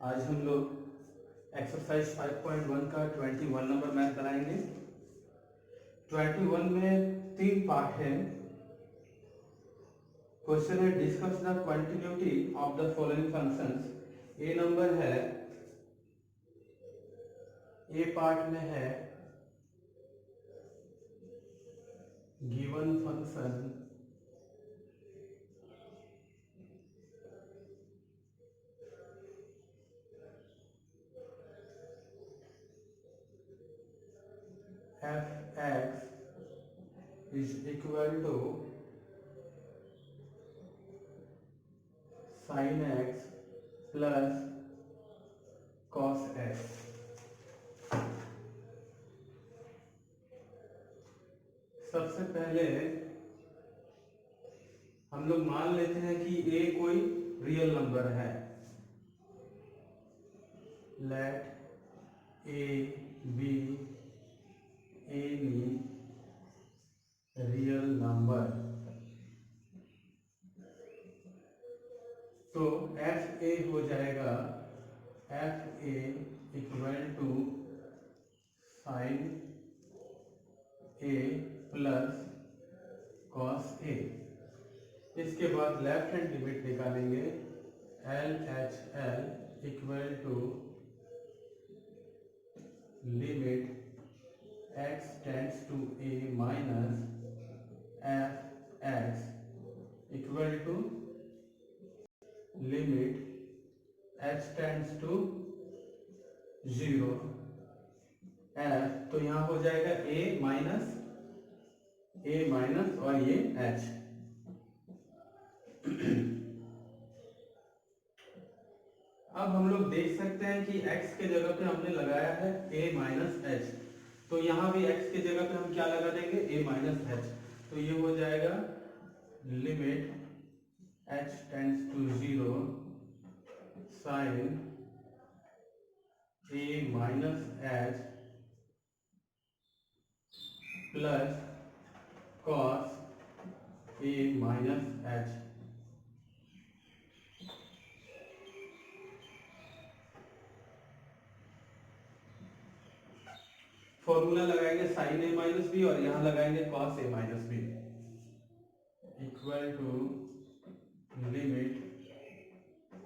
आज हम लोग एक्सरसाइज 5.1 का 21 नंबर मैथ बनाएंगे। 21 में 3 पार्ट है। क्वेश्चन है discuss the continuity of the following functions. A number है, ए पार्ट में है given function f(x) is equal to sin x plus cos x। सबसे पहले हम लोग मान लेते हैं कि a कोई रियल नंबर है। Let a be any real number. तो एफ ए हो जाएगा F A equal to sine A plus cos A. इसके बाद लेफ्ट हैंड लिमिट निकालेंगे। L H L equal to limit x tends to a minus F X equal to limit h tends to 0 f। तो यहाँ हो जाएगा a minus और ये h। अब हम लोग देख सकते हैं कि x के जगह पे हमने लगाया है a माइनस एच, तो यहाँ भी x के जगह पे हम क्या लगा देंगे a माइनस एच। तो ये हो जाएगा limit h tends to 0 sine a minus H plus cos a minus H. Formula लगाएंगे साइन ए माइनस बी और यहां लगाएंगे cos A minus B equal to limit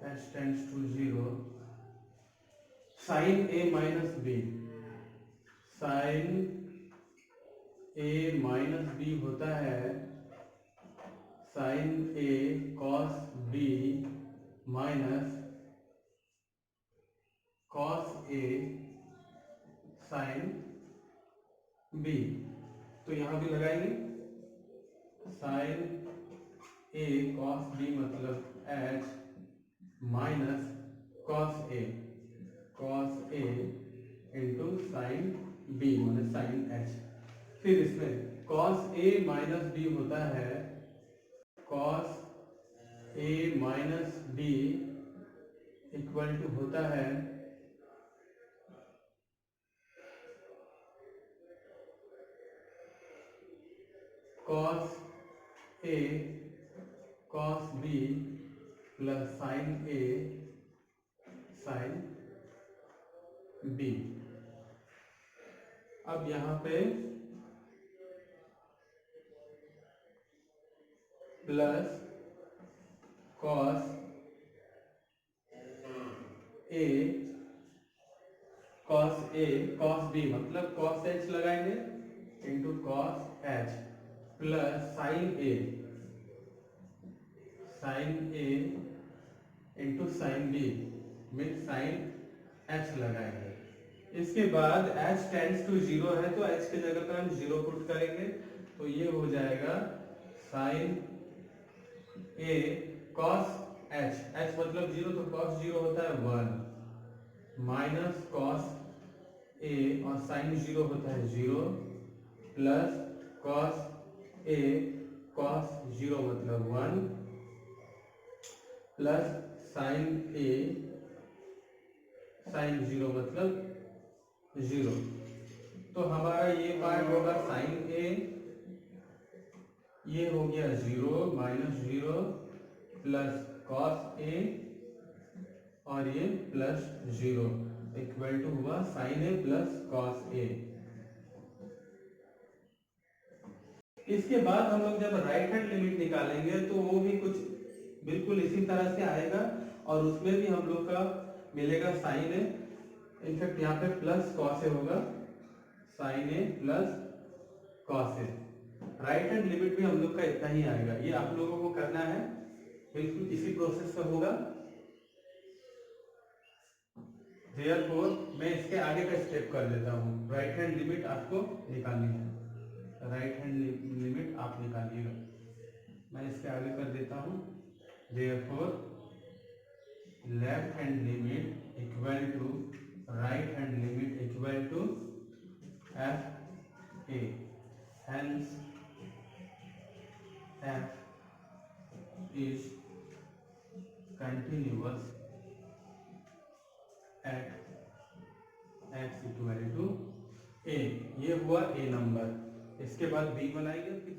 h tends to 0 sine A minus B. Sine A minus B होता है sine A cos B minus cos A sine B. तो यहां भी लगाएंगे sine A cos B मतलब H minus cos ए into sine B minus sine H. फिर इसमें cos A minus B होता है cos A minus B equal to होता है cos A cos B plus sine A sine B. अब यहां पे plus cos A cos B मतलब कॉस एच लगाएंगे into cos H plus sine A into sine B mean sine H लगाएंगे। इसके बाद h टेंड्स टू 0 है तो h के जगह पर हम 0 पुट करेंगे। तो ये हो जाएगा साइन ए कॉस h मतलब 0 तो कॉस 0 होता है 1 माइनस कॉस ए और साइन 0 होता है 0 प्लस कॉस ए कॉस 0 मतलब 1 प्लस साइन ए साइन 0 मतलब 0। तो हमारा ये पार्ट होगा साइन ए, ये हो गया 0 माइनस 0 प्लस कॉस ए और ये प्लस 0 इक्वल टू हुआ sign A plus cos A. इसके बाद हम लोग जब राइट हैंड लिमिट निकालेंगे तो वो भी कुछ बिल्कुल इसी तरह से आएगा और उसमें भी हम लोग का मिलेगा साइन ए, इनफैक्ट यहाँ पे प्लस कॉस ए होगा, sign A plus cos A. Right hand limit भी हम लोग का इतना ही आएगा, ये आप लोगों को करना है, बिल्कुल इसी प्रोसेस से होगा। देयरफॉर मैं इसके आगे का स्टेप कर देता हूँ। राइट हैंड लिमिट आपको निकालनी है, राइट हैंड लिमिट आप निकालिएगा, मैं इसके आगे कर देता हूँ। Therefore left hand limit equal to right hand limit equal to F A, hence f is continuous at x equal to a। ये हुआ a नंबर। इसके बाद b बनाएंगे।